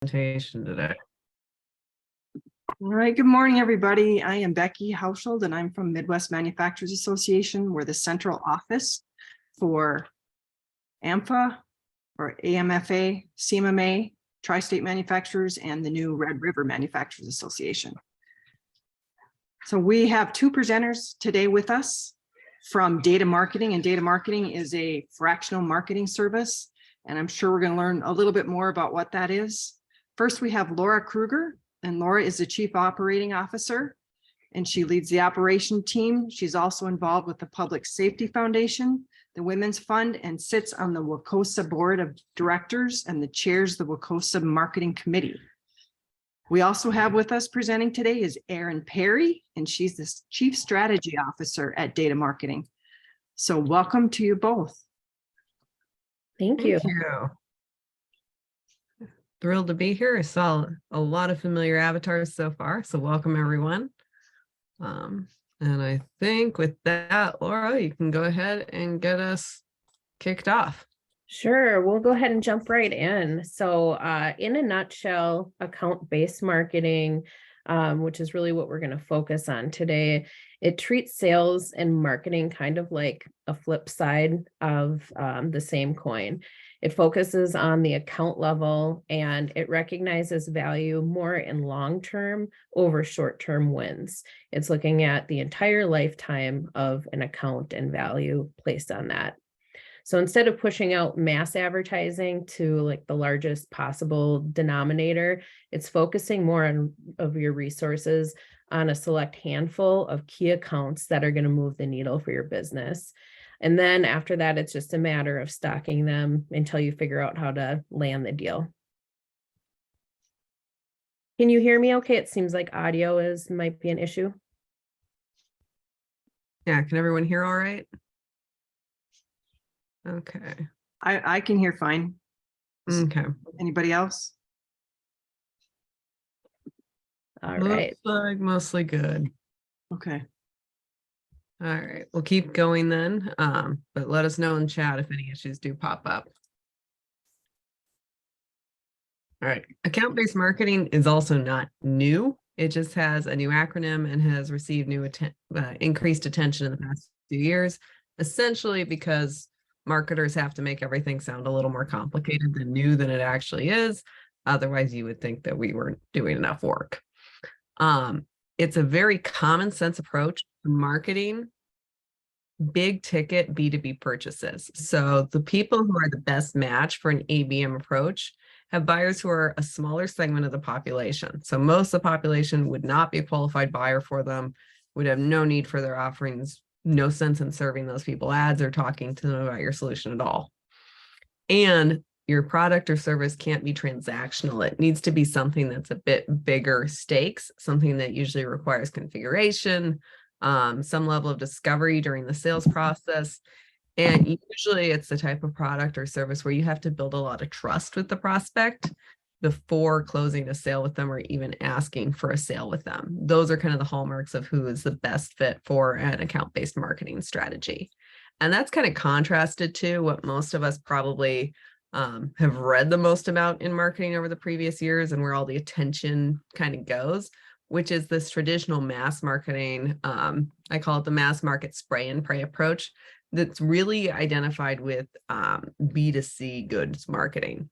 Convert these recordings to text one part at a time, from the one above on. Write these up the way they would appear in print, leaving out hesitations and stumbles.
Presentation today. All right, good morning, everybody. I am Becky Haushold, and I'm from Midwest Manufacturers Association. We're the central office for AMFA, or AMFA, CMMA, Tri-State Manufacturers, and the new Red River Manufacturers Association. So we have two presenters today with us from DAYTA Marketing, and DAYTA Marketing is a fractional marketing service, and I'm sure we're going to learn a little bit more about what that is. First, we have Laura Krueger, and Laura is the Chief Operating Officer, and she leads the operation team. She's also involved with the Public Safety Foundation, the Women's Fund, and sits on the WCOSA Board of Directors and the chairs the WCOSA Marketing Committee. We also have with us presenting today is Erin Perry, and she's the Chief Strategy Officer at DAYTA Marketing. So welcome to you both. Thank you. Thrilled to be here. I saw a lot of familiar avatars so far, so welcome everyone. And I think with that, Laura, you can go ahead and get us kicked off. Sure, we'll go ahead and jump right in. So in a nutshell, account-based marketing, which is really what we're going to focus on today, it treats sales and marketing kind of like a flip side of the same coin. It focuses on the account level, and it recognizes value more in long-term over short-term wins. It's looking at the entire lifetime of an account and value placed on that. So instead of pushing out mass advertising to like the largest possible denominator, it's focusing more of your resources on a select handful of key accounts that are going to move the needle for your business. And then after that, it's just a matter of stocking them until you figure out how to land the deal. Can you hear me okay? It seems like audio might be an issue. Yeah, can everyone hear all right? Okay. I can hear fine. Okay. Anybody else? All right. Looks like mostly good. Okay. All right, we'll keep going then, but let us know in chat if any issues do pop up. All right, account-based marketing is also not new. It just has a new acronym and has received new increased attention in the past few years, essentially because marketers have to make everything sound a little more complicated than new than it actually is. Otherwise, you would think that we weren't doing enough work. It's a very common sense approach to marketing big ticket B2B purchases. So the people who are the best match for an ABM approach have buyers who are a smaller segment of the population. So most of the population would not be a qualified buyer for them, would have no need for their offerings, no sense in serving those people ads or talking to them about your solution at all. And your product or service can't be transactional. It needs to be something that's a bit bigger stakes, something that usually requires configuration, some level of discovery during the sales process. And usually it's the type of product or service where you have to build a lot of trust with the prospect before closing a sale with them or even asking for a sale with them. Those are kind of the hallmarks of who is the best fit for an account-based marketing strategy. And that's kind of contrasted to what most of us probably have read the most about in marketing over the previous years and where all the attention kind of goes, which is this traditional mass marketing. I call it the mass market spray and pray approach that's really identified with B2C goods marketing.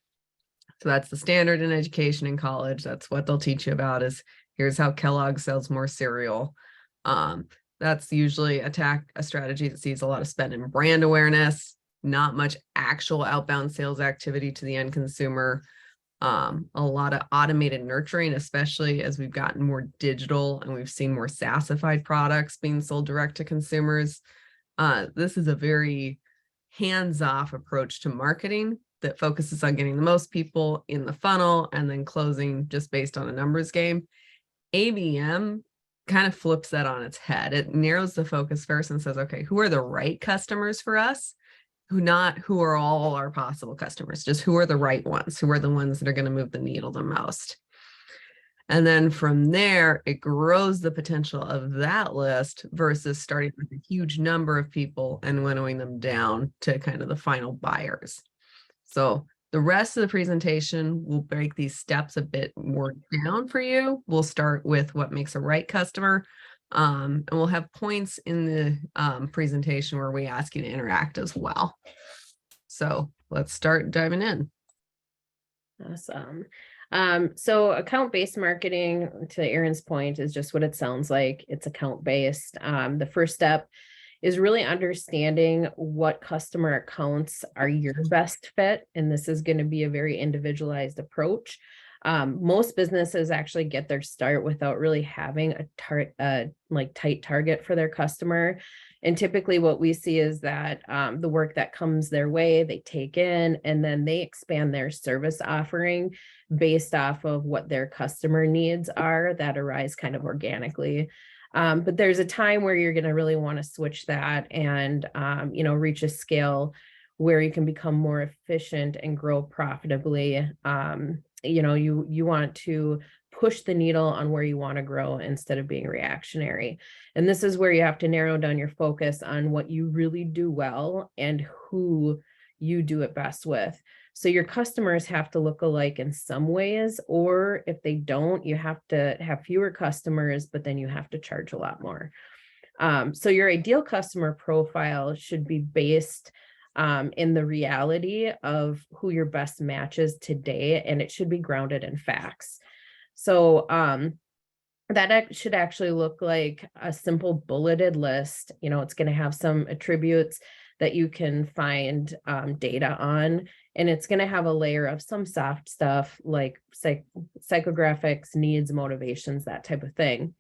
So that's the standard in education in college. That's what they'll teach you about is here's how Kellogg sells more cereal. That's usually a strategy that sees a lot of spend in brand awareness, not much actual outbound sales activity to the end consumer, a lot of automated nurturing, especially as we've gotten more digital and we've seen more SaaSified products being sold direct to consumers. This is a very hands-off approach to marketing that focuses on getting the most people in the funnel and then closing just based on a numbers game. ABM kind of flips that on its head. It narrows the focus first and says, okay, who are the right customers for us? Who are all our possible customers, just who are the right ones, who are the ones that are going to move the needle the most. And then from there, it grows the potential of that list versus starting with a huge number of people and winnowing them down to kind of the final buyers. So The rest of the presentation will break these steps a bit more down for you. We'll start with what makes a right customer. And we'll have points in the presentation where we ask you to interact as well. So let's start diving in. Awesome. So account-based marketing, to Erin's point, is just what it sounds like. It's account-based. The first step is really understanding what customer accounts are your best fit. And this is going to be a very individualized approach. Most businesses actually get their start without really having a tight target for their customer. And typically what we see is that the work that comes their way, they take in, and then they expand their service offering based off of what their customer needs are that arise kind of organically. But there's a time where you're going to really want to switch that and, reach a scale where you can become more efficient and grow profitably. You want to push the needle on where you want to grow instead of being reactionary. And this is where you have to narrow down your focus on what you really do well and who you do it best with. So your customers have to look alike in some ways, or if they don't, you have to have fewer customers, but then you have to charge a lot more. So your ideal customer profile should be based in the reality of who your best match is today, and it should be grounded in facts. So that should actually look like a simple bulleted list. It's going to have some attributes that you can find data on, and it's going to have a layer of some soft stuff like psychographics, needs, motivations, that type of thing.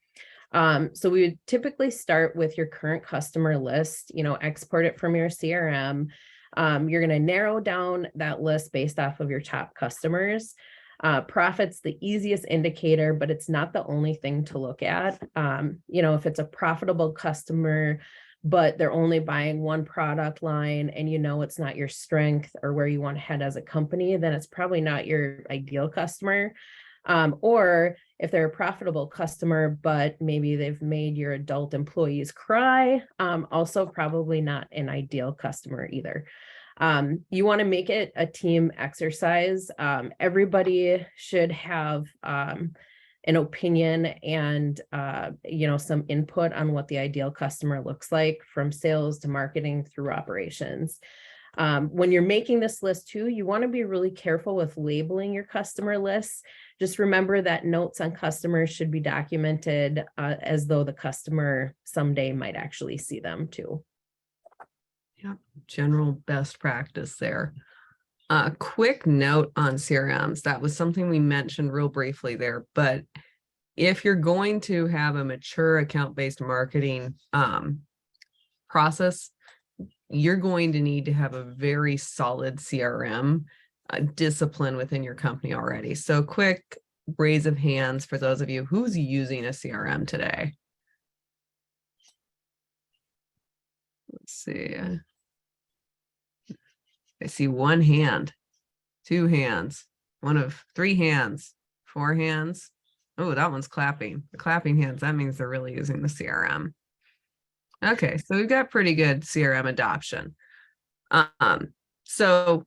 So we would typically start with your current customer list, export it from your CRM. You're going to narrow down that list based off of your top customers. Profit's the easiest indicator, but it's not the only thing to look at. If it's a profitable customer, but they're only buying one product line and it's not your strength or where you want to head as a company, then it's probably not your ideal customer. Or if they're a profitable customer, but maybe they've made your adult employees cry, also probably not an ideal customer either. You want to make it a team exercise. Everybody should have an opinion and some input on what the ideal customer looks like, from sales to marketing through operations. When you're making this list too, you want to be really careful with labeling your customer lists. Just remember that notes on customers should be documented as though the customer someday might actually see them too. Yeah, general best practice there. A quick note on CRMs. That was something we mentioned real briefly there, but if you're going to have a mature account-based marketing process, you're going to need to have a very solid CRM discipline within your company already. So quick raise of hands for those of you who's using a CRM today. Let's see. I see one hand, two hands, one of three hands, four hands. Oh, that one's clapping. The clapping hands, that means they're really using the CRM. Okay, so we've got pretty good CRM adoption. So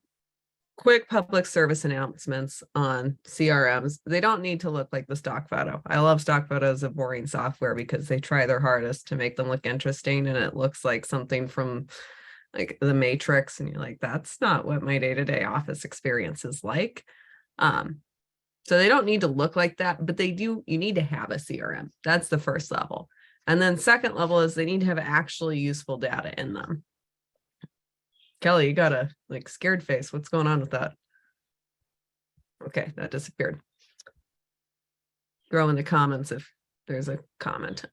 quick public service announcements on CRMs. They don't need to look like the stock photo. I love stock photos of boring software because they try their hardest to make them look interesting, and it looks like something from like the Matrix, and you're like, that's not what my day-to-day office experience is like. So they don't need to look like that, but you need to have a CRM. That's the first level. And then second level is they need to have actually useful data in them. Kelly, you got a scared face. What's going on with that? Okay, that disappeared. Throw in the comments if there's a comment.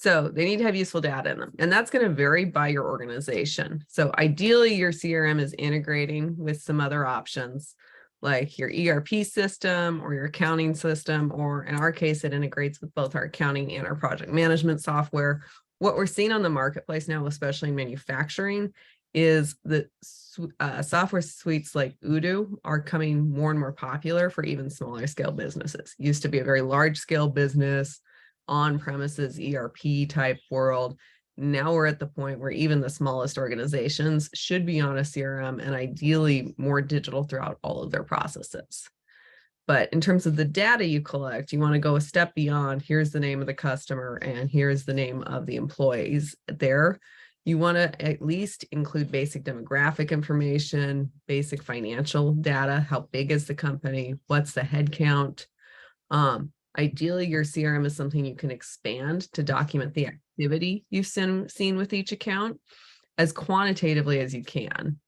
So they need to have useful data in them, and that's going to vary by your organization. So ideally your CRM is integrating with some other options like your ERP system or your accounting system, or in our case, it integrates with both our accounting and our project management software. What we're seeing on the marketplace now, especially in manufacturing, is that software suites like Odoo are coming more and more popular for even smaller scale businesses. Used to be a very large scale business, on-premises ERP type world. now we're at the point where even the smallest organizations should be on a CRM, and ideally more digital throughout all of their processes. But in terms of the data you collect, you want to go a step beyond. Here's the name of the customer and here's the name of the employees there. You want to at least include basic demographic information, basic financial data. How big is the company? What's the head count? Ideally, your CRM is something you can expand to document the activity you've seen with each account as quantitatively as you can.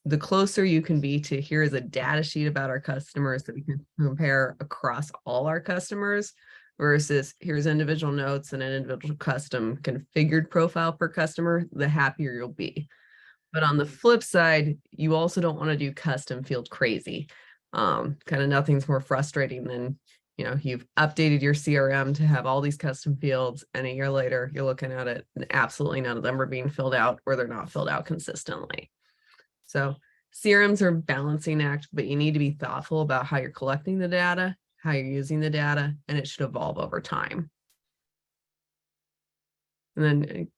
The closer you can be to here is a data sheet about our customers that we can compare across all our customers versus here's individual notes and an individual custom configured profile per customer, the happier you'll be. But on the flip side, you also don't want to do custom field crazy. Kind of nothing's more frustrating than, you've updated your CRM to have all these custom fields, and a year later you're looking at it and absolutely none of them are being filled out, or they're not filled out consistently. So CRMs are a balancing act, but you need to be thoughtful about how you're collecting the data, how you're using the data, and it should evolve over time. And then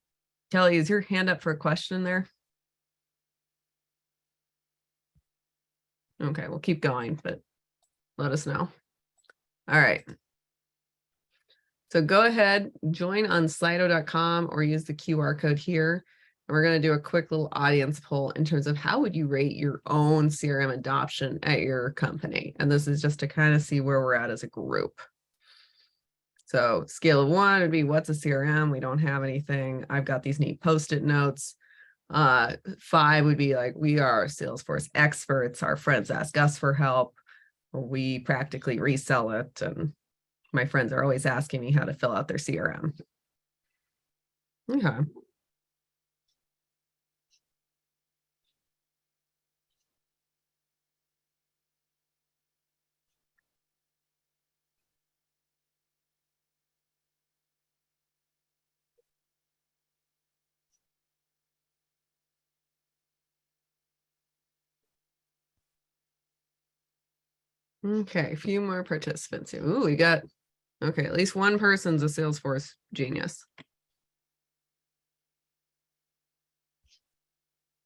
Kelly, is your hand up for a question there? Okay, we'll keep going, but let us know. All right. So go ahead, join on slido.com or use the QR code here. And we're going to do a quick little audience poll in terms of how would you rate your own CRM adoption at your company? And this is just to kind of see where we're at as a group. So scale of 1 would be, what's a CRM? We don't have anything. I've got these neat Post-it notes. 5 would be like, we are Salesforce experts. Our friends ask us for help. We practically resell it. And my friends are always asking me how to fill out their CRM. Okay. Okay, a few more participants here. Ooh, we got, okay, at least one person's a Salesforce genius.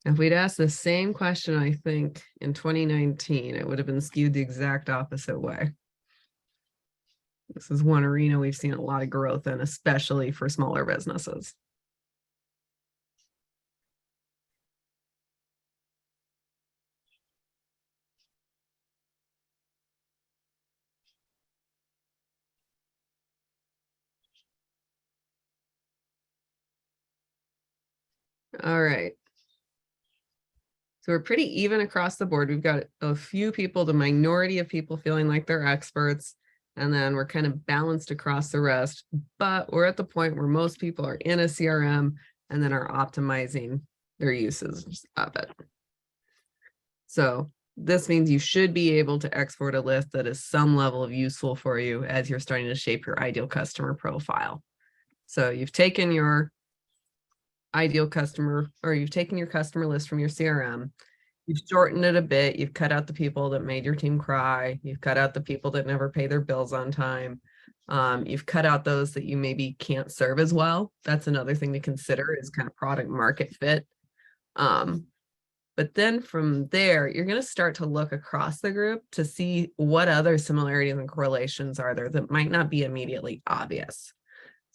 If we'd asked the same question, I think, in 2019, it would have been skewed the exact opposite way. This is one arena we've seen a lot of growth in, especially for smaller businesses. All right. So we're pretty even across the board. We've got a few people, the minority of people feeling like they're experts, and then we're kind of balanced across the rest, but we're at the point where most people are in a CRM and then are optimizing their uses of it. So this means you should be able to export a list that is some level of useful for you as you're starting to shape your ideal customer profile. So you've taken your ideal customer, or you've taken your customer list from your CRM, you've shortened it a bit, you've cut out the people that made your team cry, you've cut out the people that never pay their bills on time, you've cut out those that you maybe can't serve as well. That's another thing to consider, is kind of product market fit. But then from there, you're going to start to look across the group to see what other similarities and correlations are there that might not be immediately obvious.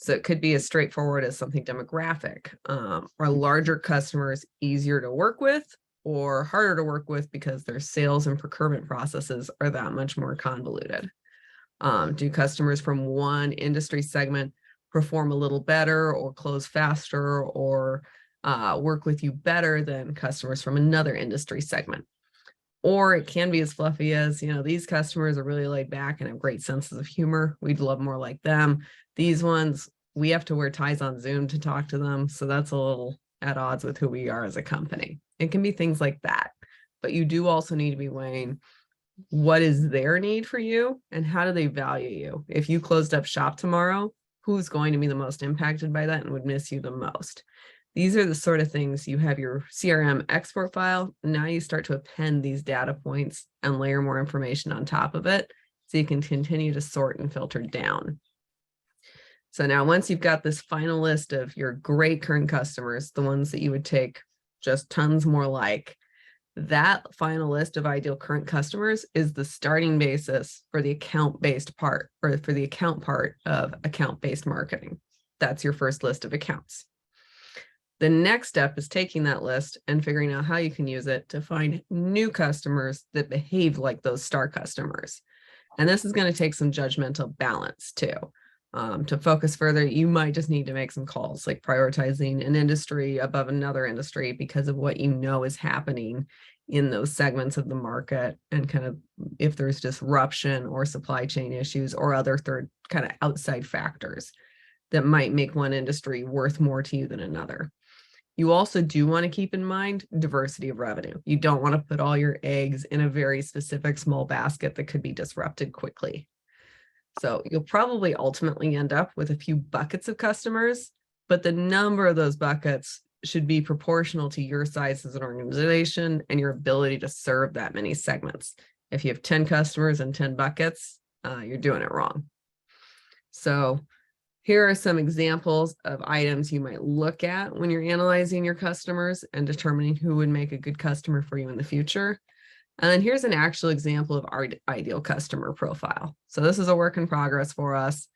So it could be as straightforward as something demographic. Are larger customers easier to work with or harder to work with because their sales and procurement processes are that much more convoluted? Do customers from one industry segment perform a little better or close faster or work with you better than customers from another industry segment? Or it can be as fluffy as, these customers are really laid back and have great senses of humor. We'd love more like them. These ones, we have to wear ties on Zoom to talk to them. So that's a little at odds with who we are as a company. It can be things like that. But you do also need to be weighing, what is their need for you and how do they value you? If you closed up shop tomorrow, who's going to be the most impacted by that and would miss you the most? These are the sort of things. You have your CRM export file. Now you start to append these data points and layer more information on top of it so you can continue to sort and filter down. So now once you've got this final list of your great current customers, the ones that you would take just tons more like, that final list of ideal current customers is the starting basis for the account-based part, or for the account part of account-based marketing. That's your first list of accounts. The next step is taking that list and figuring out how you can use it to find new customers that behave like those star customers. And this is going to take some judgmental balance too. To focus further, you might just need to make some calls, like prioritizing an industry above another industry because of what you know is happening in those segments of the market, and kind of if there's disruption or supply chain issues or other third kind of outside factors that might make one industry worth more to you than another. You also do want to keep in mind diversity of revenue. You don't want to put all your eggs in a very specific small basket that could be disrupted quickly. So you'll probably ultimately end up with a few buckets of customers, but the number of those buckets should be proportional to your size as an organization and your ability to serve that many segments. If you have 10 customers and 10 buckets, you're doing it wrong. So here are some examples of items you might look at when you're analyzing your customers and determining who would make a good customer for you in the future. And then here's an actual example of our ideal customer profile. So this is a work in progress for us.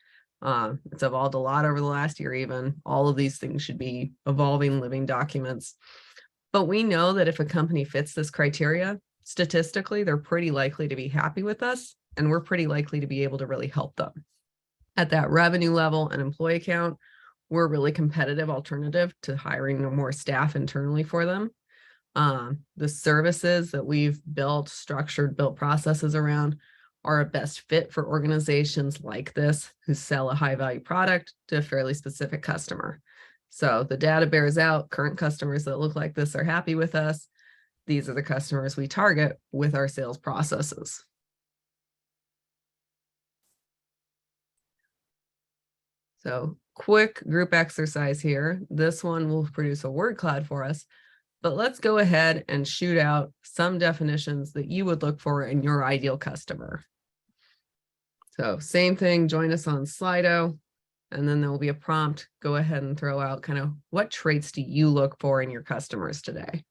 It's evolved a lot over the last year even. All of these things should be evolving, living documents. But we know that if a company fits this criteria, statistically, they're pretty likely to be happy with us, and we're pretty likely to be able to really help them. At that revenue level and employee count, we're a really competitive alternative to hiring more staff internally for them. The services that we've built processes around are a best fit for organizations like this who sell a high value product to a fairly specific customer. So the data bears out current customers that look like this are happy with us. These are the customers we target with our sales processes. So quick group exercise here. This one will produce a word cloud for us, but let's go ahead and shoot out some definitions that you would look for in your ideal customer. So same thing, join us on Slido, and then there will be a prompt. Go ahead and throw out kind of what traits do you look for in your customers today?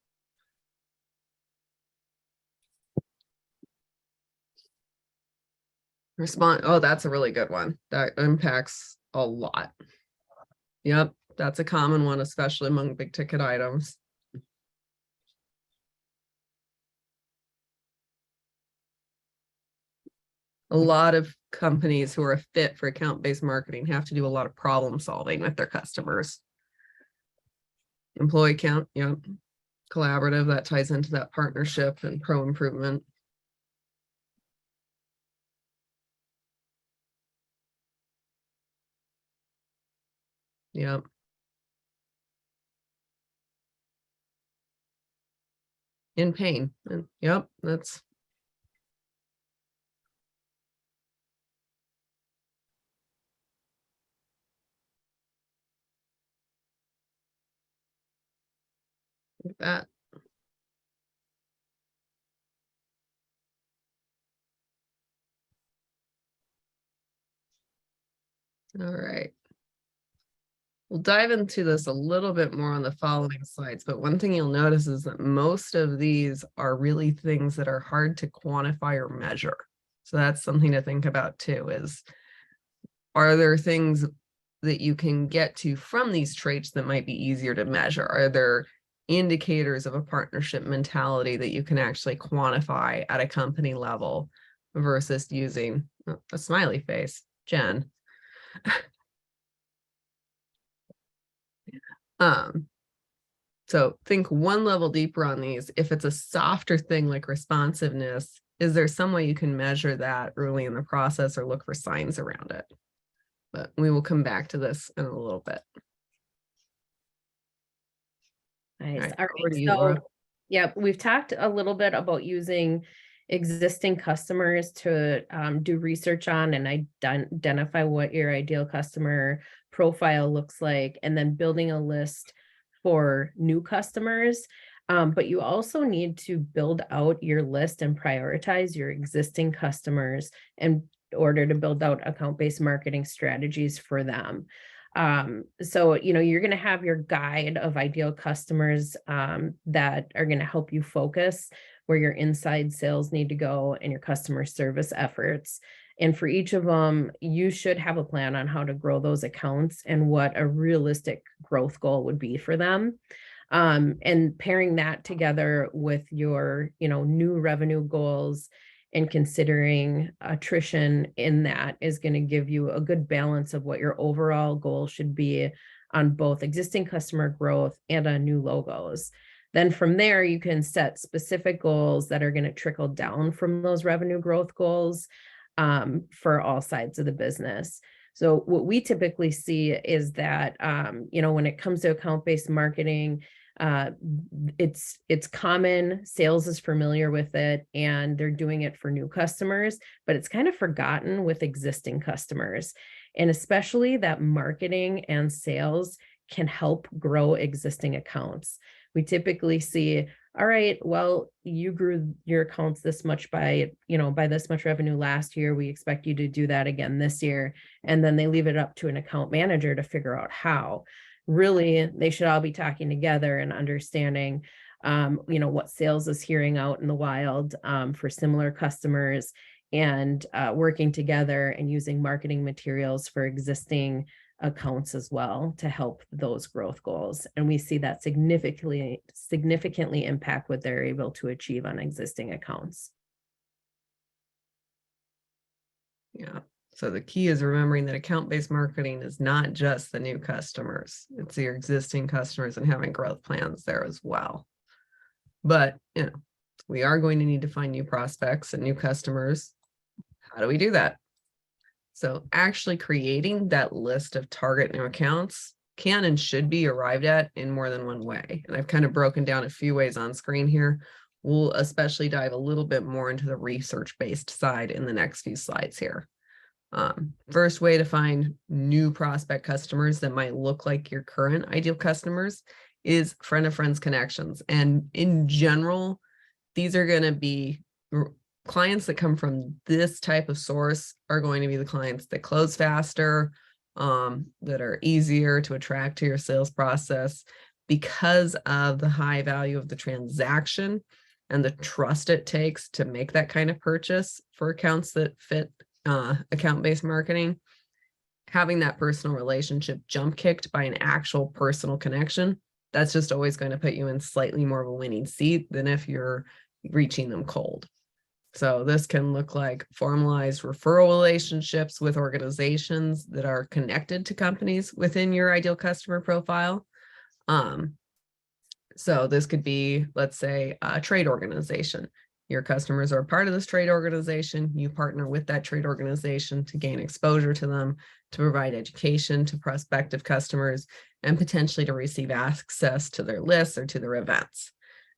Respond. Oh, that's a really good one. That impacts a lot. Yep, that's a common one, especially among big ticket items. A lot of companies who are a fit for account-based marketing have to do a lot of problem solving with their customers. Employee count, yep. Collaborative, that ties into that partnership and pro improvement. Yep. In pain. And yep, that's like that. All right. We'll dive into this a little bit more on the following slides, but one thing you'll notice is that most of these are really things that are hard to quantify or measure. So that's something to think about too, is are there things that you can get to from these traits that might be easier to measure? Are there indicators of a partnership mentality that you can actually quantify at a company level versus using a smiley face, Jen? So think one level deeper on these. If it's a softer thing like responsiveness, is there some way you can measure that early in the process or look for signs around it? But we will come back to this in a little bit. Nice. All right, So, yeah, we've talked a little bit about using existing customers to do research on and identify what your ideal customer profile looks like, and then building a list for new customers. But you also need to build out your list and prioritize your existing customers and order to build out account-based marketing strategies for them. So, you're going to have your guide of ideal customers that are going to help you focus where your inside sales need to go and your customer service efforts. And for each of them, you should have a plan on how to grow those accounts and what a realistic growth goal would be for them. And pairing that together with your, new revenue goals and considering attrition in that is going to give you a good balance of what your overall goal should be on both existing customer growth and on new logos. Then from there, you can set specific goals that are going to trickle down from those revenue growth goals for all sides of the business. So what we typically see is that, when it comes to account-based marketing, it's common, sales is familiar with it, and they're doing it for new customers, but it's kind of forgotten with existing customers. And especially that marketing and sales can help grow existing accounts. We typically see, all right, well, you grew your accounts this much by this much revenue last year. We expect you to do that again this year. And then they leave it up to an account manager to figure out how. Really, they should all be talking together and understanding, what sales is hearing out in the wild for similar customers, and working together and using marketing materials for existing accounts as well to help those growth goals. And we see that significantly impact what they're able to achieve on existing accounts. Yeah. So the key is remembering that account-based marketing is not just the new customers. It's your existing customers and having growth plans there as well. But, we are going to need to find new prospects and new customers. How do we do that? So actually creating that list of target new accounts can and should be arrived at in more than one way. And I've kind of broken down a few ways on screen here. We'll especially dive a little bit more into the research-based side in the next few slides here. First way to find new prospect customers that might look like your current ideal customers is friend of friends connections. And in general, these are going to be clients that come from this type of source are going to be the clients that close faster, that are easier to attract to your sales process because of the high value of the transaction and the trust it takes to make that kind of purchase for accounts that fit account-based marketing. Having that personal relationship jump kicked by an actual personal connection, that's just always going to put you in slightly more of a winning seat than if you're reaching them cold. So this can look like formalized referral relationships with organizations that are connected to companies within your ideal customer profile. So this could be, let's say, a trade organization. Your customers are part of this trade organization. You partner with that trade organization to gain exposure to them, to provide education to prospective customers, and potentially to receive access to their lists or to their events.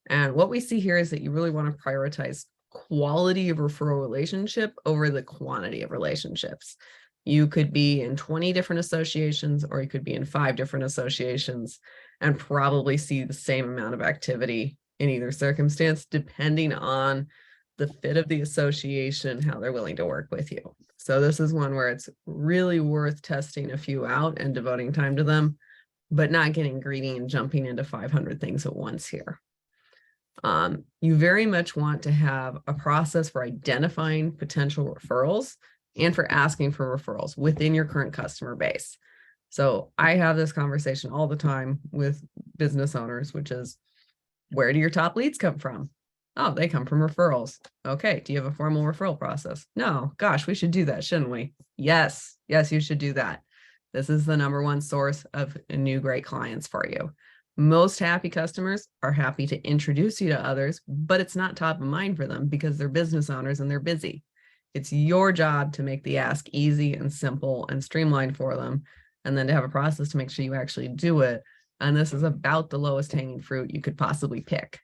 And what we see here is that you really want to prioritize quality of referral relationship over the quantity of relationships. You could be in 20 different associations, or you could be in 5 different associations and probably see the same amount of activity in either circumstance, depending on the fit of the association, how they're willing to work with you. So this is one where it's really worth testing a few out and devoting time to them, but not getting greedy and jumping into 500 things at once here. You very much want to have a process for identifying potential referrals and for asking for referrals within your current customer base. So I have this conversation all the time with business owners, which is, where do your top leads come from? Oh, they come from referrals. Okay. Do you have a formal referral process? No. Gosh, we should do that, shouldn't we? Yes. Yes, you should do that. This is the number one source of new great clients for you. Most happy customers are happy to introduce you to others, but it's not top of mind for them because they're business owners and they're busy. It's your job to make the ask easy and simple and streamlined for them, and then to have a process to make sure you actually do it. And this is about the lowest hanging fruit you could possibly pick.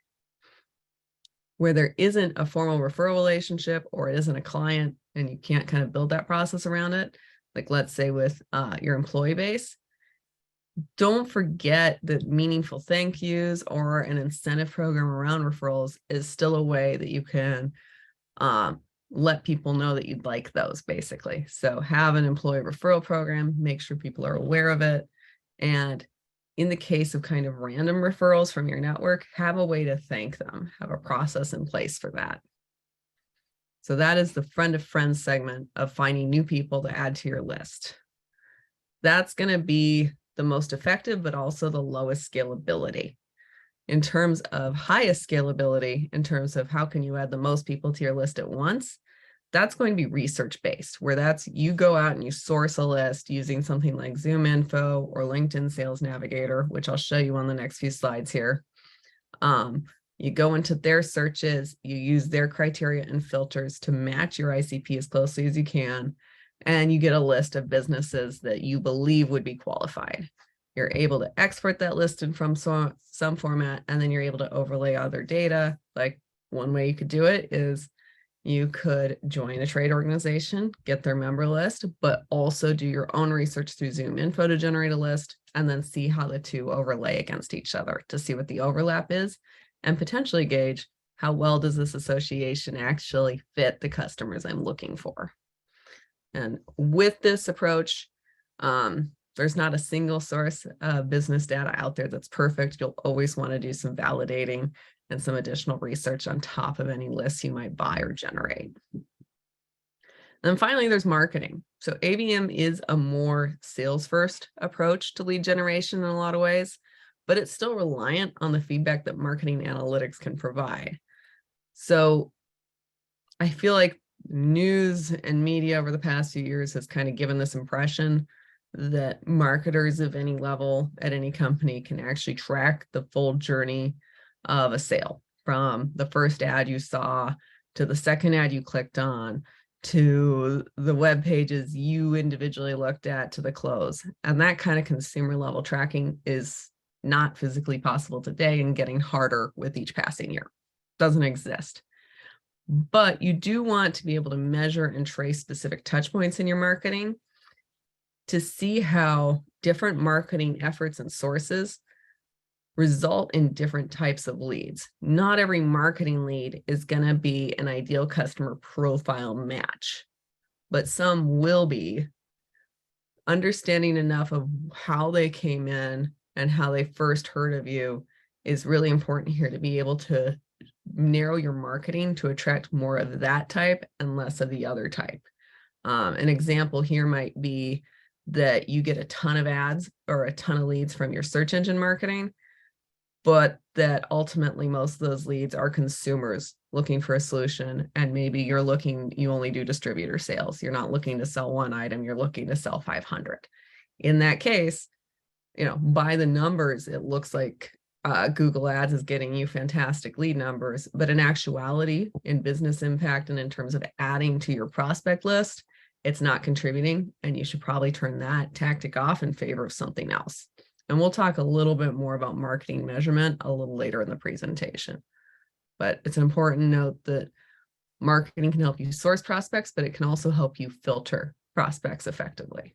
Where there isn't a formal referral relationship, or it isn't a client and you can't kind of build that process around it, like let's say with your employee base, don't forget that meaningful thank yous or an incentive program around referrals is still a way that you can let people know that you'd like those, basically. So have an employee referral program, make sure people are aware of it. And in the case of kind of random referrals from your network, have a way to thank them, have a process in place for that. So that is the friend of friends segment of finding new people to add to your list. That's going to be the most effective, but also the lowest scalability. In terms of highest scalability, in terms of how can you add the most people to your list at once, that's going to be research-based, where that's you go out and you source a list using something like ZoomInfo or LinkedIn Sales Navigator, which I'll show you on the next few slides here. You go into their searches, you use their criteria and filters to match your ICP as closely as you can, and you get a list of businesses that you believe would be qualified. You're able to export that list in from some format, and then you're able to overlay other data. Like one way you could do it is you could join a trade organization, get their member list, but also do your own research through ZoomInfo to generate a list, and then see how the two overlay against each other to see what the overlap is, and potentially gauge how well does this association actually fit the customers I'm looking for. And with this approach, there's not a single source of business data out there that's perfect. You'll always want to do some validating and some additional research on top of any lists you might buy or generate. And finally, there's marketing. So ABM is a more sales-first approach to lead generation in a lot of ways, but it's still reliant on the feedback that marketing analytics can provide. So I feel like news and media over the past few years has kind of given this impression that marketers of any level at any company can actually track the full journey of a sale, from the first ad you saw to the second ad you clicked on to the web pages you individually looked at to the close. And that kind of consumer level tracking is not physically possible today and getting harder with each passing year. Doesn't exist. But you do want to be able to measure and trace specific touch points in your marketing to see how different marketing efforts and sources result in different types of leads. Not every marketing lead is going to be an ideal customer profile match, but some will be. Understanding enough of how they came in and how they first heard of you is really important here to be able to narrow your marketing to attract more of that type and less of the other type. An example here might be that you get a ton of ads or a ton of leads from your search engine marketing, but that ultimately most of those leads are consumers looking for a solution. And maybe you only do distributor sales. You're not looking to sell one item, you're looking to sell 500. In that case, by the numbers, it looks like Google Ads is getting you fantastic lead numbers, but in actuality, in business impact and in terms of adding to your prospect list, it's not contributing, and you should probably turn that tactic off in favor of something else. And we'll talk a little bit more about marketing measurement a little later in the presentation. But it's an important note that marketing can help you source prospects, but it can also help you filter prospects effectively.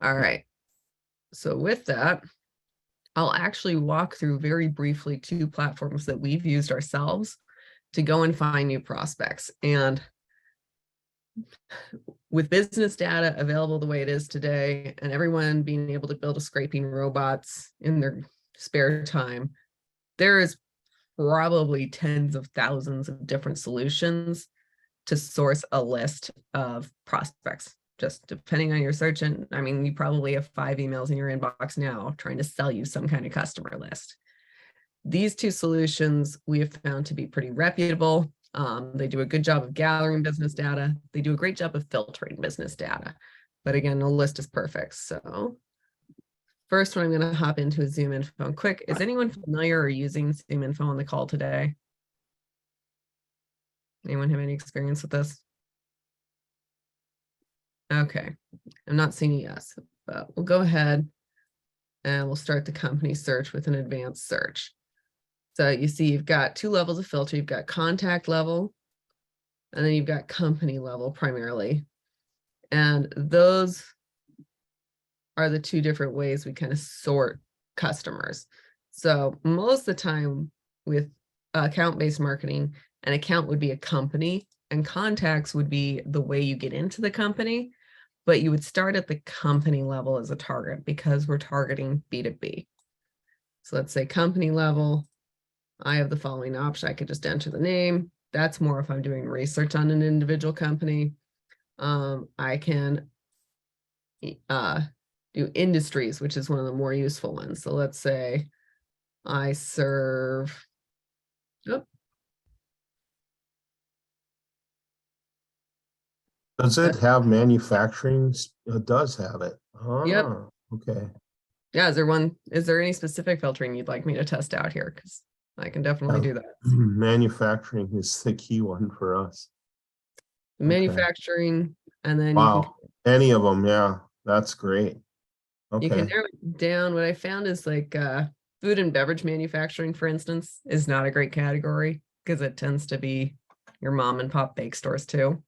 All right. So with that, I'll actually walk through very briefly 2 platforms that we've used ourselves to go and find new prospects. And with business data available the way it is today, and everyone being able to build a scraping robots in their spare time, there is probably tens of thousands of different solutions to source a list of prospects. Just depending on your search, and I mean, you probably have 5 emails in your inbox now trying to sell you some kind of customer list. These 2 solutions we have found to be pretty reputable. They do a good job of gathering business data. They do a great job of filtering business data. But again, no list is perfect. So first one I'm going to hop into is ZoomInfo quick. Is anyone familiar or using ZoomInfo on the call today? Anyone have any experience with this? Okay, I'm not seeing a yes, but we'll go ahead and we'll start the company search with an advanced search. So you see you've got 2 levels of filter. You've got contact level, and then you've got company level primarily. And those are the 2 different ways we kind of sort customers. So most of the time with account-based marketing, an account would be a company and contacts would be the way you get into the company, but you would start at the company level as a target because we're targeting B2B. So let's say company level, I have the following option. I could just enter the name. That's more if I'm doing research on an individual company. I can do industries, which is one of the more useful ones. So let's say I serve, Does it have manufacturing? It does have it. Yep. Ah, okay. Yeah, is there any specific filtering you'd like me to test out here? Because I can definitely do that. Manufacturing is the key one for us. Manufacturing, and then Wow. Any of them, yeah, that's great. you can Okay. narrow it down. What I found is like food and beverage manufacturing, for instance, is not a great category because it tends to be your mom and pop bake stores too.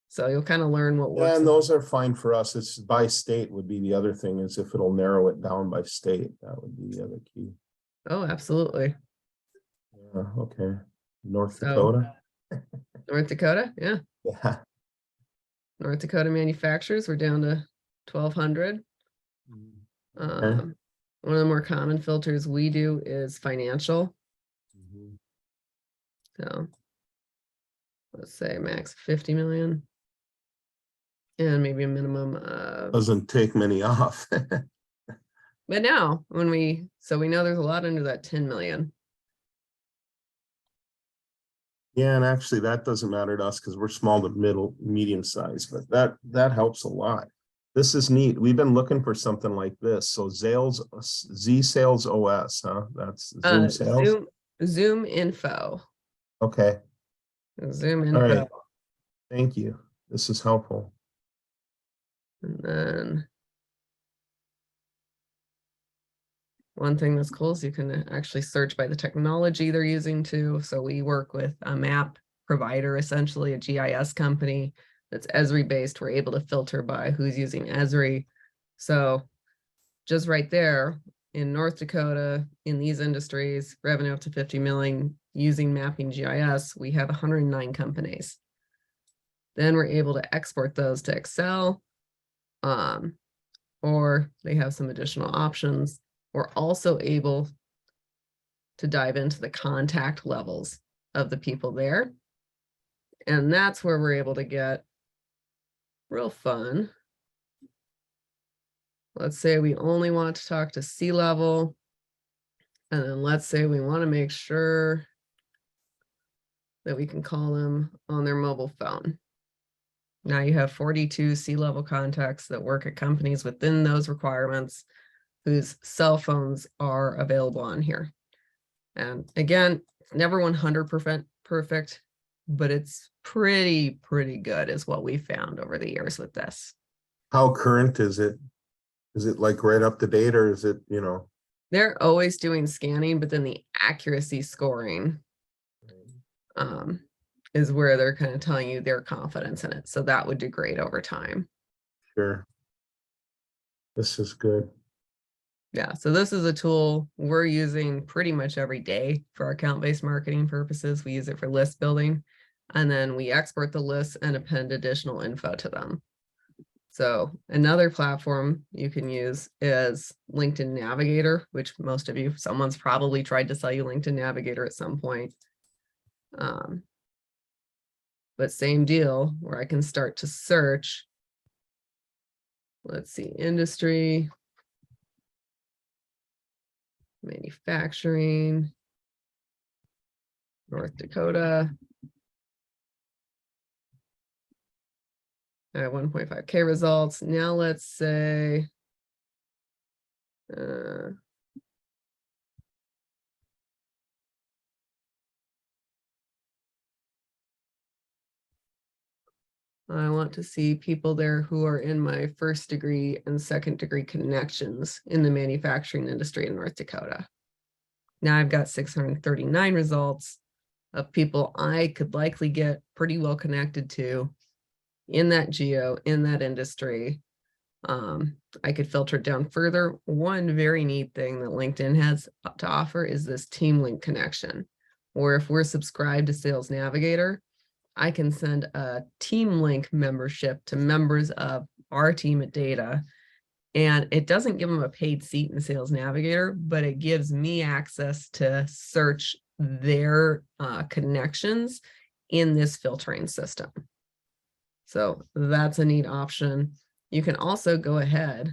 So you'll kind of learn what works. And those are fine for us. It's by state would be the other thing, is if it'll narrow it down by state, that would be the other key. Oh, absolutely. Yeah, okay. North So, Dakota. North Dakota, yeah. Yeah. North Dakota manufacturers, we're down to 1,200. Okay. One of the more common filters we do is financial. So let's say max 50 million. And maybe a minimum of, Doesn't take many off. but now we know there's a lot under that 10 million. Yeah, and actually that doesn't matter to us because we're small to medium size, but that helps a lot. This is neat. We've been looking for something like this. So Z Sales OS, huh? That's Zoom Sales. Zoom info. Okay. Zoom All info. right. Thank you. This is helpful. And then one thing that's cool is you can actually search by the technology they're using too. So we work with a map provider, essentially a GIS company that's Esri based. We're able to filter by who's using Esri. So just right there in North Dakota, in these industries, revenue up to 50 million using mapping GIS, we have 109 companies. Then we're able to export those to Excel, or they have some additional options. We're also able to dive into the contact levels of the people there. And that's where we're able to get real fun. Let's say we only want to talk to C-level. And then let's say we want to make sure that we can call them on their mobile phone. Now you have 42 C-level contacts that work at companies within those requirements whose cell phones are available on here. And again, it's never 100% perfect, but it's pretty good is what we found over the years with this. How current is it? Is it like right up to date, or is it, you know? They're always doing scanning, but then the accuracy scoring is where they're kind of telling you their confidence in it. So that would degrade over time. Sure. This is good. Yeah, so this is a tool we're using pretty much every day for our account-based marketing purposes. We use it for list building, and then we export the lists and append additional info to them. So another platform you can use is LinkedIn Navigator, which most of you, someone's probably tried to sell you LinkedIn Navigator at some point. But same deal where I can start to search. Let's see, industry, manufacturing, North Dakota. All right, 1.5K results. Now let's say, I want to see people there who are in my first degree and second degree connections in the manufacturing industry in North Dakota. Now I've got 639 results of people I could likely get pretty well connected to in that geo, in that industry. I could filter it down further. One very neat thing that LinkedIn has to offer is this team link connection, or if we're subscribed to Sales Navigator, I can send a team link membership to members of our team at DAYTA. And it doesn't give them a paid seat in Sales Navigator, but it gives me access to search their connections in this filtering system. So that's a neat option. You can also go ahead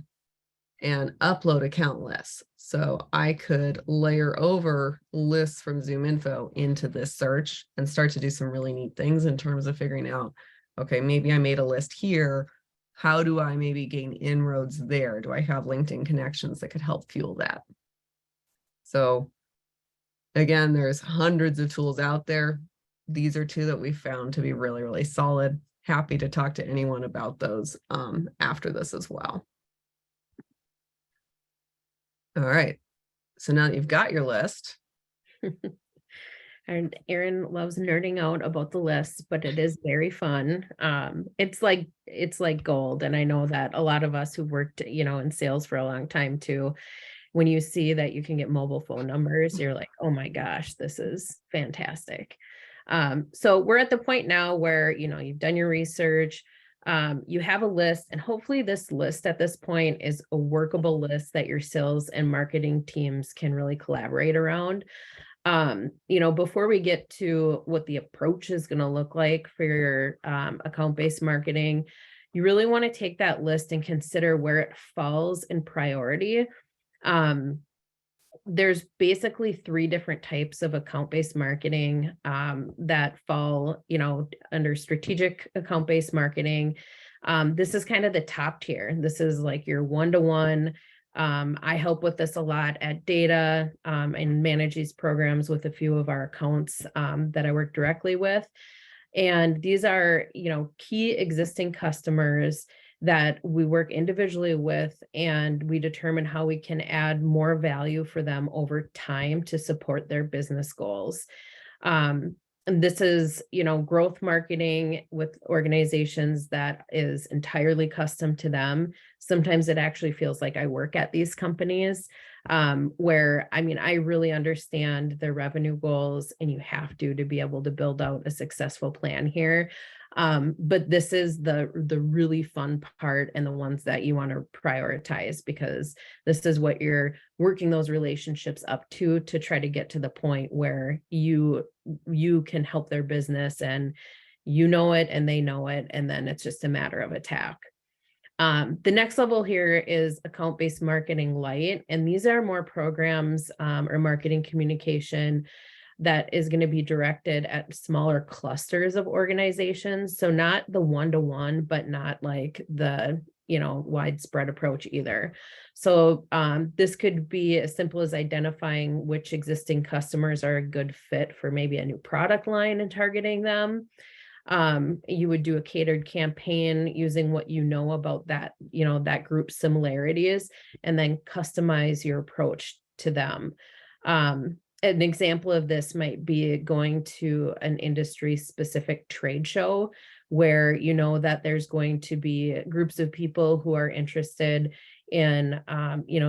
and upload account lists. So I could layer over lists from ZoomInfo into this search and start to do some really neat things in terms of figuring out, okay, maybe I made a list here. How do I maybe gain inroads there? Do I have LinkedIn connections that could help fuel that? So again, there's hundreds of tools out there. These are two that we found to be really, really solid. Happy to talk to anyone about those after this as well. All right. So now that you've got your list. And Erin loves nerding out about the lists, but it is very fun. It's like gold. And I know that a lot of us who worked, in sales for a long time too, when you see that you can get mobile phone numbers, you're like, oh my gosh, this is fantastic. So we're at the point now where, you've done your research, you have a list, and hopefully this list at this point is a workable list that your sales and marketing teams can really collaborate around. Before we get to what the approach is going to look like for your account-based marketing, you really want to take that list and consider where it falls in priority. There's basically 3 different types of account-based marketing that fall, under strategic account-based marketing. This is kind of the top tier. This is like your one-to-one. I help with this a lot at DAYTA and manage these programs with a few of our accounts that I work directly with. And these are, key existing customers that we work individually with, and we determine how we can add more value for them over time to support their business goals. And this is, growth marketing with organizations that is entirely custom to them. Sometimes it actually feels like I work at these companies where, I really understand their revenue goals, and you have to be able to build out a successful plan here. But this is the really fun part, and the ones that you want to prioritize, because this is what you're working those relationships up to try to get to the point where you can help their business, and it and they know it, and then it's just a matter of attack. The next level here is account-based marketing light, and these are more programs or marketing communication that is going to be directed at smaller clusters of organizations. So not the one-to-one, but not like the, widespread approach either. So this could be as simple as identifying which existing customers are a good fit for maybe a new product line and targeting them. You would do a catered campaign using what you know about that, that group similarities, and then customize your approach to them. An example of this might be going to an industry specific trade show where that there's going to be groups of people who are interested in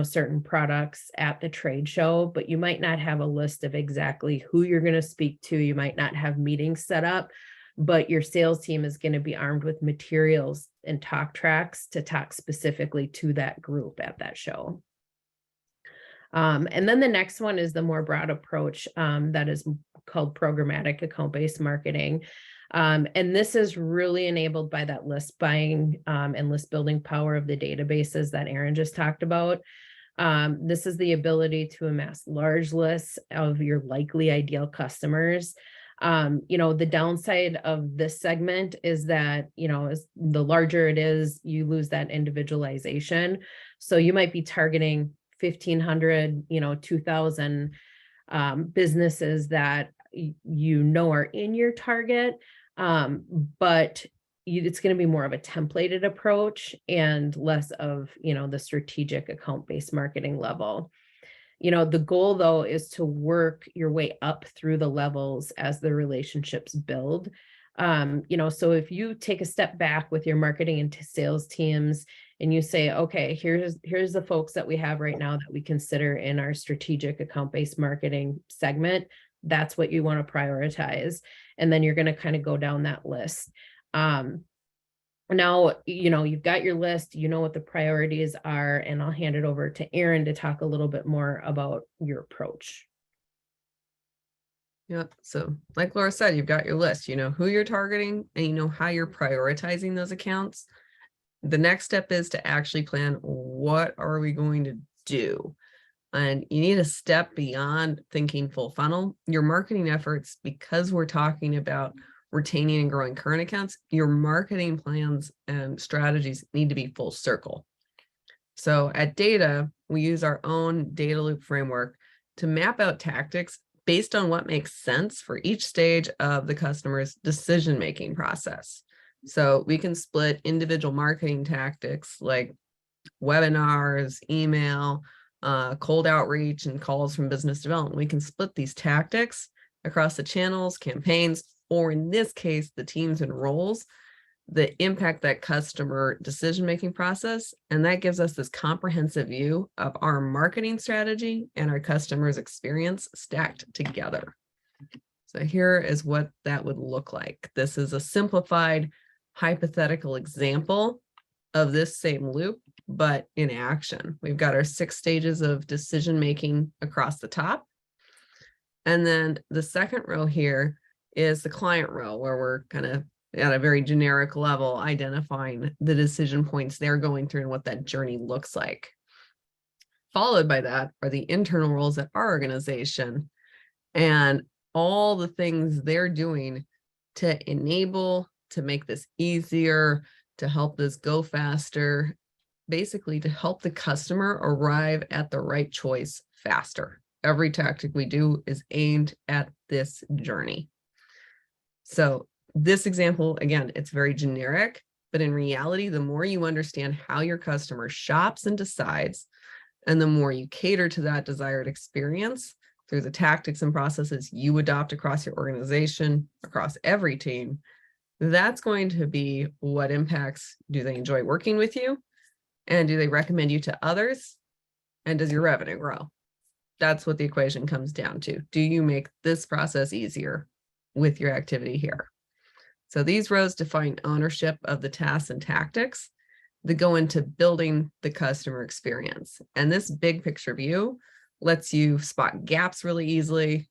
certain products at the trade show, but you might not have a list of exactly who you're going to speak to. You might not have meetings set up, but your sales team is going to be armed with materials and talk tracks to talk specifically to that group at that show. And then the next one is the more broad approach that is called programmatic account-based marketing. And this is really enabled by that list buying and list building power of the databases that Erin just talked about. This is the ability to amass large lists of your likely ideal customers. The downside of this segment is that, as the larger it is, you lose that individualization. So you might be targeting 1,500, 2,000 businesses that are in your target, but it's going to be more of a templated approach and less of, the strategic account-based marketing level. The goal though is to work your way up through the levels as the relationships build. So if you take a step back with your marketing and sales teams and you say, okay, here's the folks that we have right now that we consider in our strategic account-based marketing segment, that's what you want to prioritize. And then you're going to kind of go down that list. Now, you've got your list, you know what the priorities are, and I'll hand it over to Erin to talk a little bit more about your approach. Yep. So like Laura said, you've got your list, you know who you're targeting and you know how you're prioritizing those accounts. The next step is to actually plan, what are we going to do? And you need a step beyond thinking full funnel. Your marketing efforts, because we're talking about retaining and growing current accounts, your marketing plans and strategies need to be full circle. So at DAYTA, we use our own data loop framework to map out tactics based on what makes sense for each stage of the customer's decision-making process. So we can split individual marketing tactics like webinars, email, cold outreach, and calls from business development. We can split these tactics across the channels, campaigns, or in this case, the teams and roles that impact that customer decision-making process. And that gives us this comprehensive view of our marketing strategy and our customer's experience stacked together. So here is what that would look like. This is a simplified hypothetical example of this same loop, but in action. We've got our 6 stages of decision-making across the top. And then the second row here is the client row, where we're kind of at a very generic level identifying the decision points they're going through and what that journey looks like. Followed by that are the internal roles at our organization and all the things they're doing to enable, to make this easier, to help this go faster, basically to help the customer arrive at the right choice faster. Every tactic we do is aimed at this journey. So this example, again, it's very generic, but in reality, the more you understand how your customer shops and decides, and the more you cater to that desired experience through the tactics and processes you adopt across your organization, across every team, that's going to be what impacts, do they enjoy working with you? And do they recommend you to others? And does your revenue grow? That's what the equation comes down to. Do you make this process easier with your activity here? So these rows define ownership of the tasks and tactics that go into building the customer experience. And this big picture view lets you spot gaps really easily.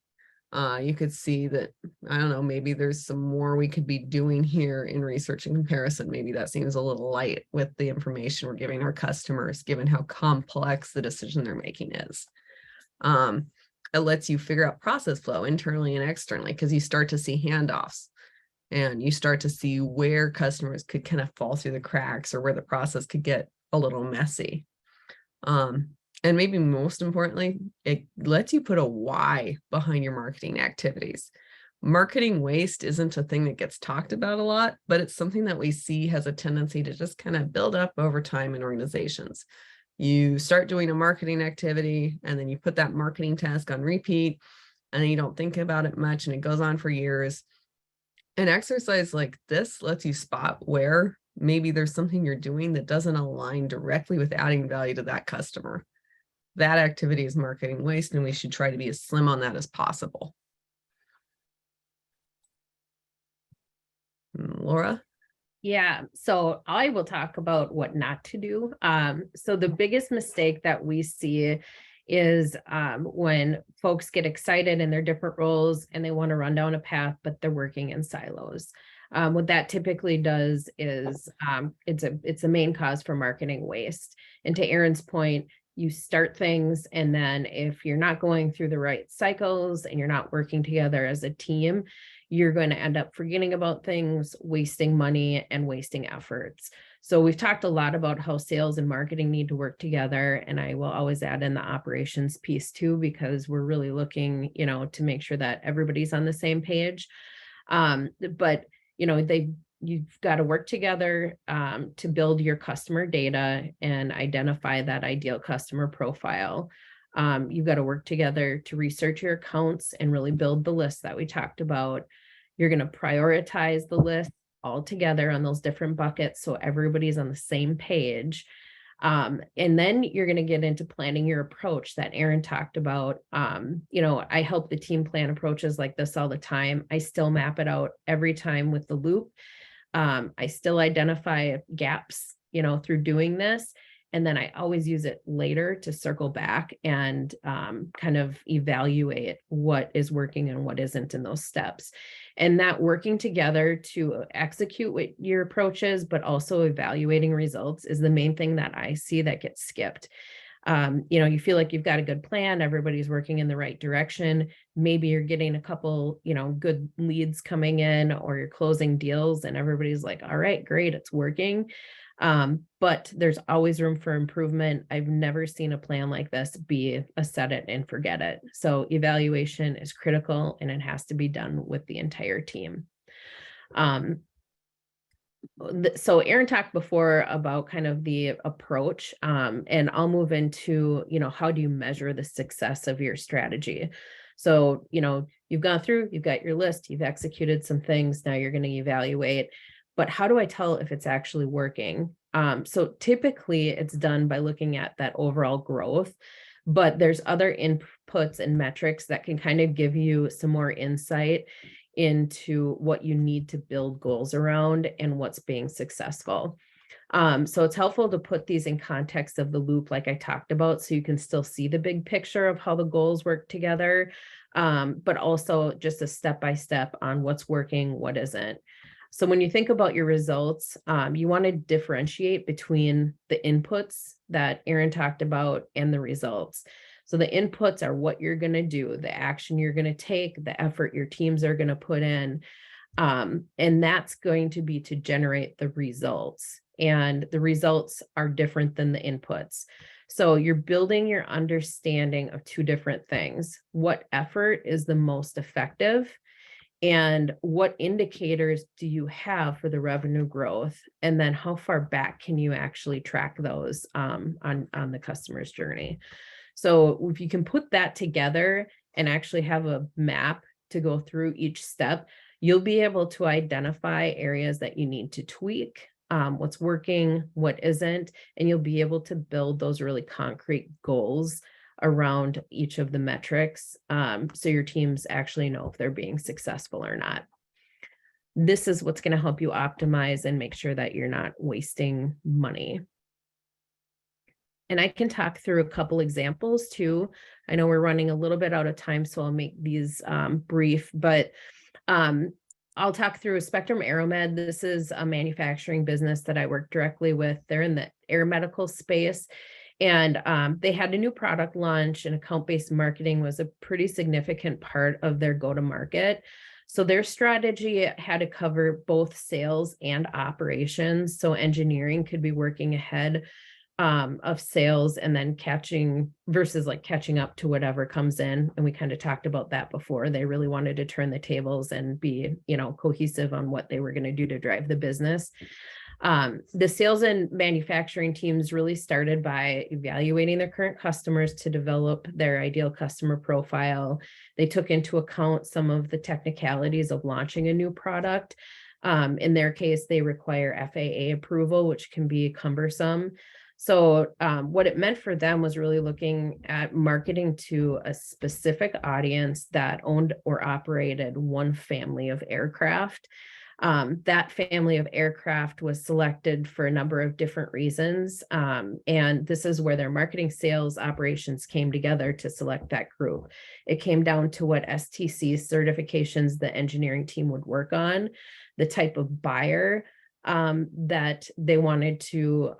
You could see that, I don't know, maybe there's some more we could be doing here in research and comparison. Maybe that seems a little light with the information we're giving our customers, given how complex the decision they're making is. It lets you figure out process flow internally and externally, because you start to see handoffs and you start to see where customers could kind of fall through the cracks or where the process could get a little messy. And maybe most importantly, it lets you put a why behind your marketing activities. Marketing waste isn't a thing that gets talked about a lot, but it's something that we see has a tendency to just kind of build up over time in organizations. You start doing a marketing activity and then you put that marketing task on repeat and then you don't think about it much and it goes on for years. An exercise like this lets you spot where maybe there's something you're doing that doesn't align directly with adding value to that customer. That activity is marketing waste, and we should try to be as slim on that as possible. Laura? Yeah, so I will talk about what not to do. So the biggest mistake that we see is when folks get excited in their different roles and they want to run down a path, but they're working in silos. What that typically does is it's a main cause for marketing waste. And to Erin's point, you start things, and then if you're not going through the right cycles and you're not working together as a team, you're going to end up forgetting about things, wasting money and wasting efforts. So we've talked a lot about how sales and marketing need to work together. And I will always add in the operations piece too, because we're really looking, to make sure that everybody's on the same page. But, you've got to work together to build your customer data and identify that ideal customer profile. You've got to work together to research your accounts and really build the list that we talked about. You're going to prioritize the list all together on those different buckets so everybody's on the same page. And then you're going to get into planning your approach that Erin talked about. I help the team plan approaches like this all the time. I still map it out every time with the loop. I still identify gaps, through doing this. And then I always use it later to circle back and kind of evaluate what is working and what isn't in those steps. And that working together to execute what your approach is, but also evaluating results is the main thing that I see that gets skipped. You feel like you've got a good plan, everybody's working in the right direction. Maybe you're getting a couple, good leads coming in, or you're closing deals and everybody's like, all right, great, it's working. But there's always room for improvement. I've never seen a plan like this be a set it and forget it. So evaluation is critical, and it has to be done with the entire team. So Erin talked before about kind of the approach, and I'll move into, how do you measure the success of your strategy? So, you've gone through, you've got your list, you've executed some things, now you're going to evaluate, but how do I tell if it's actually working? So typically it's done by looking at that overall growth, but there's other inputs and metrics that can kind of give you some more insight into what you need to build goals around and what's being successful. So it's helpful to put these in context of the loop, like I talked about, so you can still see the big picture of how the goals work together, but also just a step-by-step on what's working, what isn't. So when you think about your results, you want to differentiate between the inputs that Erin talked about and the results. So the inputs are what you're going to do, the action you're going to take, the effort your teams are going to put in. And that's going to be to generate the results. And the results are different than the inputs. So you're building your understanding of two different things. What effort is the most effective? And what indicators do you have for the revenue growth? And then how far back can you actually track those on the customer's journey? So if you can put that together and actually have a map to go through each step, you'll be able to identify areas that you need to tweak, what's working, what isn't, and you'll be able to build those really concrete goals around each of the metrics, so your teams actually know if they're being successful or not. This is what's going to help you optimize and make sure that you're not wasting money. And I can talk through a couple examples too. I know we're running a little bit out of time, so I'll make these brief, but I'll talk through Spectrum Aeromed. This is a manufacturing business that I work directly with. They're in the air medical space. And they had a new product launch, and account-based marketing was a pretty significant part of their go-to-market. So their strategy had to cover both sales and operations. So engineering could be working ahead of sales and then catching up to whatever comes in. And we kind of talked about that before. They really wanted to turn the tables and be, cohesive on what they were going to do to drive the business. The sales and manufacturing teams really started by evaluating their current customers to develop their ideal customer profile. They took into account some of the technicalities of launching a new product. In their case, they require FAA approval, which can be cumbersome. So what it meant for them was really looking at marketing to a specific audience that owned or operated one family of aircraft. That family of aircraft was selected for a number of different reasons. And this is where their marketing, sales, operations came together to select that group. It came down to what STC certifications the engineering team would work on, the type of buyer that they wanted to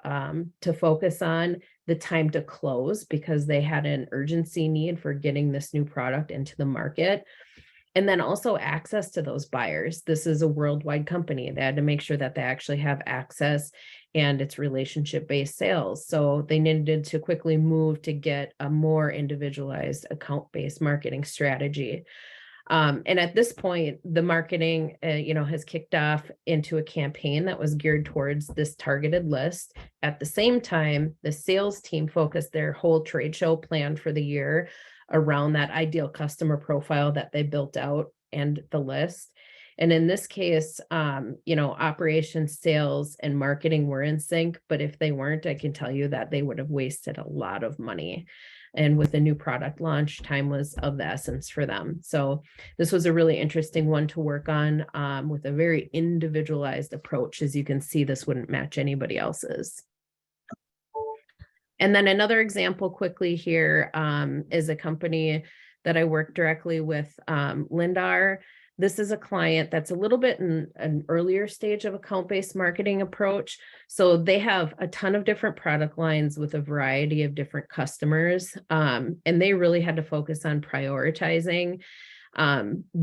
focus on, the time to close, because they had an urgency need for getting this new product into the market. And then also access to those buyers. This is a worldwide company. They had to make sure that they actually have access, and it's relationship-based sales. So they needed to quickly move to get a more individualized account-based marketing strategy. And at this point, the marketing, has kicked off into a campaign that was geared towards this targeted list. At the same time, the sales team focused their whole trade show plan for the year around that ideal customer profile that they built out and the list. And in this case, operations, sales, and marketing were in sync, but if they weren't, I can tell you that they would have wasted a lot of money. And with a new product launch, time was of the essence for them. So this was a really interesting one to work on with a very individualized approach. As you can see, this wouldn't match anybody else's. And then another example quickly here is a company that I work directly with, Lindar. This is a client that's a little bit in an earlier stage of account-based marketing approach. So they have a ton of different product lines with a variety of different customers. And they really had to focus on prioritizing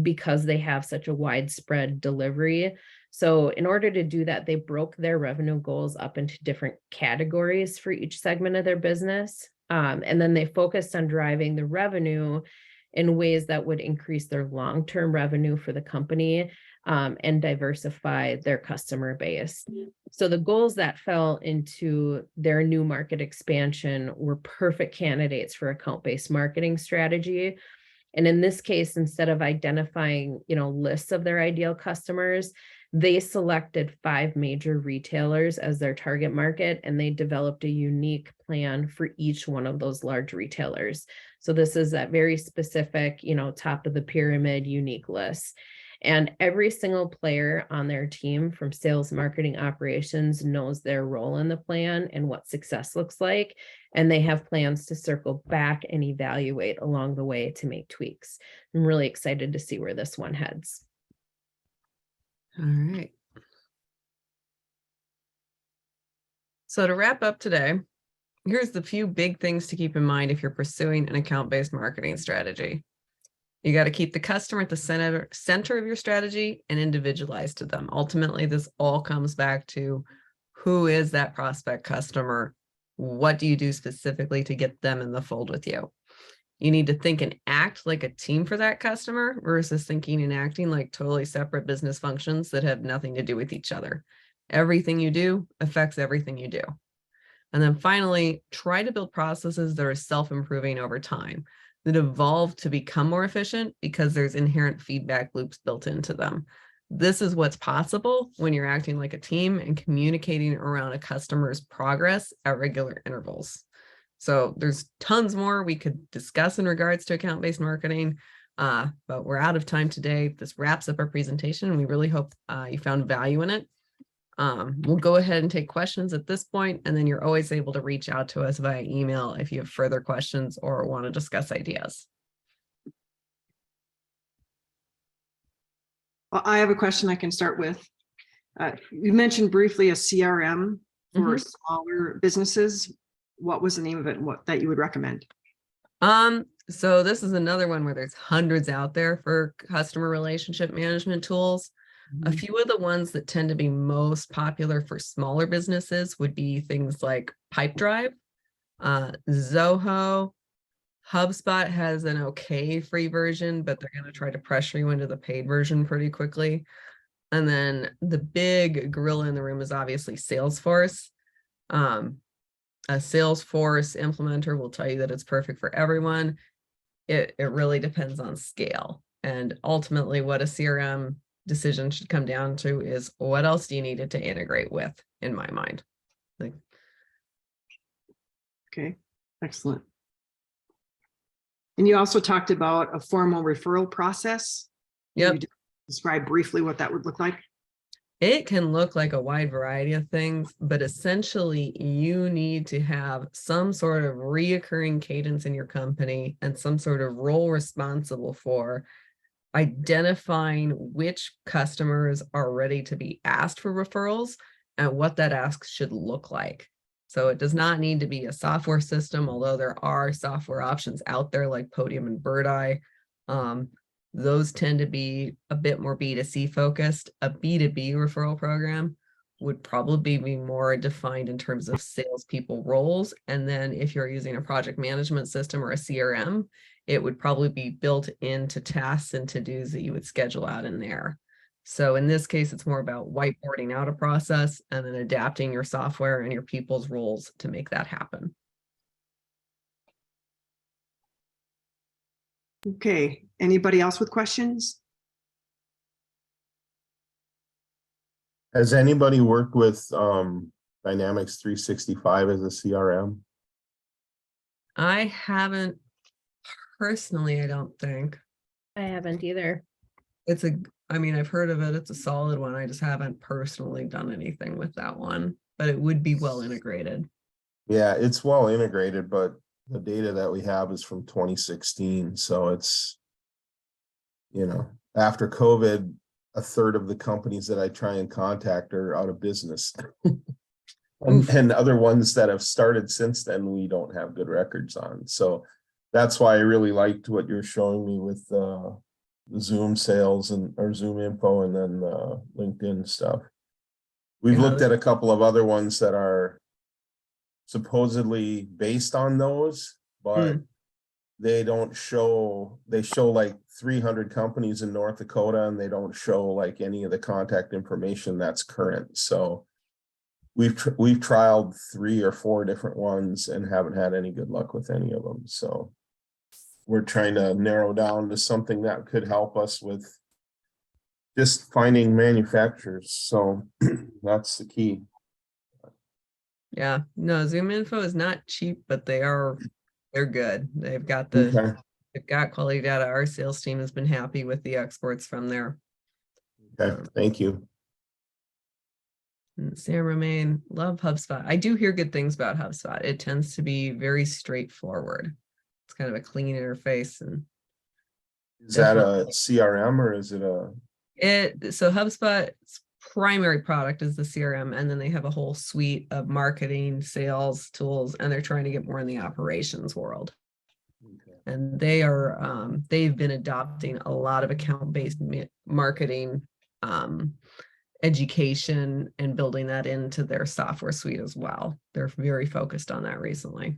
because they have such a widespread delivery. So in order to do that, they broke their revenue goals up into different categories for each segment of their business. And then they focused on driving the revenue in ways that would increase their long-term revenue for the company and diversify their customer base. So the goals that fell into their new market expansion were perfect candidates for account-based marketing strategy. And in this case, instead of identifying, lists of their ideal customers, they selected 5 major retailers as their target market, and they developed a unique plan for each one of those large retailers. So this is that very specific, top of the pyramid unique list. And every single player on their team, from sales, marketing, operations, knows their role in the plan and what success looks like. And they have plans to circle back and evaluate along the way to make tweaks. I'm really excited to see where this one heads. All right. So to wrap up today, here's the few big things to keep in mind if you're pursuing an account-based marketing strategy. You got to keep the customer at the center of your strategy and individualize to them. Ultimately, this all comes back to who is that prospect customer? What do you do specifically to get them in the fold with you? You need to think and act like a team for that customer versus thinking and acting like totally separate business functions that have nothing to do with each other. Everything you do affects everything you do. And then finally, try to build processes that are self-improving over time, that evolve to become more efficient because there's inherent feedback loops built into them. This is what's possible when you're acting like a team and communicating around a customer's progress at regular intervals. So there's tons more we could discuss in regards to account-based marketing, but we're out of time today. This wraps up our presentation, and we really hope you found value in it. We'll go ahead and take questions at this point, and then you're always able to reach out to us via email if you have further questions or want to discuss ideas. Well, I have a question I can start with. You mentioned briefly a CRM for smaller businesses. What was the name of it and what that you would recommend? So this is another one where there's hundreds out there for customer relationship management tools. A few of the ones that tend to be most popular for smaller businesses would be things like Pipedrive, Zoho. HubSpot has an okay free version, but they're going to try to pressure you into the paid version pretty quickly. And then the big gorilla in the room is obviously Salesforce. A Salesforce implementer will tell you that it's perfect for everyone. It really depends on scale. And ultimately what a CRM decision should come down to is what else do you need it to integrate with, in my mind. Okay, excellent. And you also talked about a formal referral process. Yep. Can you describe briefly what that would look like? It can look like a wide variety of things, but essentially you need to have some sort of reoccurring cadence in your company and some sort of role responsible for identifying which customers are ready to be asked for referrals and what that ask should look like. So it does not need to be a software system, although there are software options out there like Podium and Birdeye. Those tend to be a bit more B2C focused. A B2B referral program would probably be more defined in terms of salespeople roles. And then if you're using a project management system or a CRM, it would probably be built into tasks and to-dos that you would schedule out in there. So in this case, it's more about whiteboarding out a process and then adapting your software and your people's roles to make that happen. Okay, anybody else with questions? Has anybody worked with Dynamics 365 as a CRM? I haven't personally, I don't think. I haven't either. I mean, I've heard of it. It's a solid one. I just haven't personally done anything with that one, but it would be well integrated. Yeah, it's well integrated, but the data that we have is from 2016. So it's, after COVID, a third of the companies that I try and contact are out of business. and other ones that have started since then, we don't have good records on. So that's why I really liked what you're showing me with the Zoom sales or Zoom info and then LinkedIn stuff. We've Yeah, looked at a couple of other ones that are supposedly based on those, but they don't show, they show like 300 companies in North Dakota, and they don't show like any of the contact information that's current. So we've trialed 3 or 4 different ones and haven't had any good luck with any of them. So we're trying to narrow down to something that could help us with just finding manufacturers. So that's the key. Yeah, no, Zoom info is not cheap, but they're good. They've got Okay. they've got quality data. Our sales team has been happy with the exports from there. Okay, thank you. Sam Romaine, love HubSpot. I do hear good things about HubSpot. It tends to be very straightforward. It's kind of a clean interface, and Is that a CRM or is it a? so HubSpot's primary product is the CRM, and then they have a whole suite of marketing, sales tools, and they're trying to get more in the operations world. Okay. And they've been adopting a lot of account-based marketing education and building that into their software suite as well. They're very focused on that recently.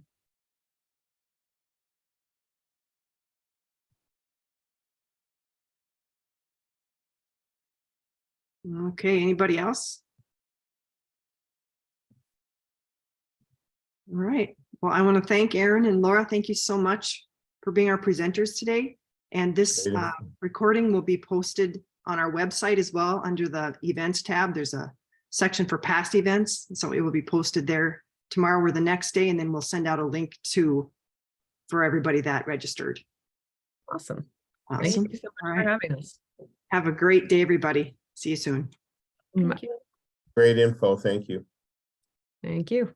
Okay, anybody else? All right. Well, I want to thank Erin and Laura. Thank you so much for being our presenters today. And this recording will be posted on our website as well under the events tab. There's a section for past events. So it will be posted there tomorrow or the next day, and then we'll send out a link for everybody that registered. Awesome. Awesome. Thank you so much for having us. Have a great day, everybody. See you soon. Thank you. Great info, thank you. Thank you.